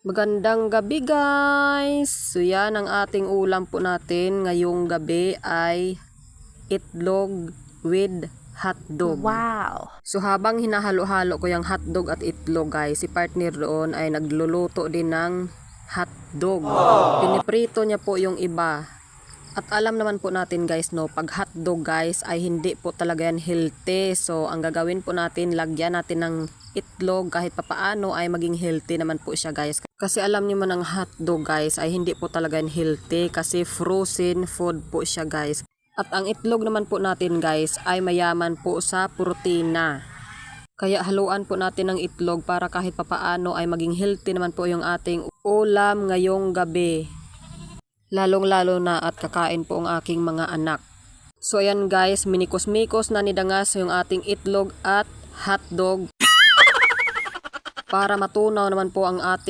Magandang gabi guys! So yan ang ating ulam po natin ngayong gabi ay itlog with hotdog. Wow! So habang hinahalo-halo ko yung hotdog at itlog guys, si partner doon ay nagluluto din ng hotdog. Piniprito niya po yung iba. At alam naman po natin guys no, pag hotdog guys ay hindi po talaga yan healthy. So ang gagawin po natin, lagyan natin ng itlog kahit papaano ay maging healthy naman po siya guys. Kasi alam niyo man ang hotdog guys ay hindi po talaga yan healthy kasi frozen food po siya guys. At ang itlog naman po natin guys ay mayaman po sa protina. Kaya haluan po natin ng itlog para kahit papaano ay maging healthy naman po yung ating ulam ngayong gabi. Lalong-lalo na at kakain po ang aking mga anak. So ayan guys, minikos-mikos na nidangas yung ating itlog at hotdog para matunaw naman po ang ating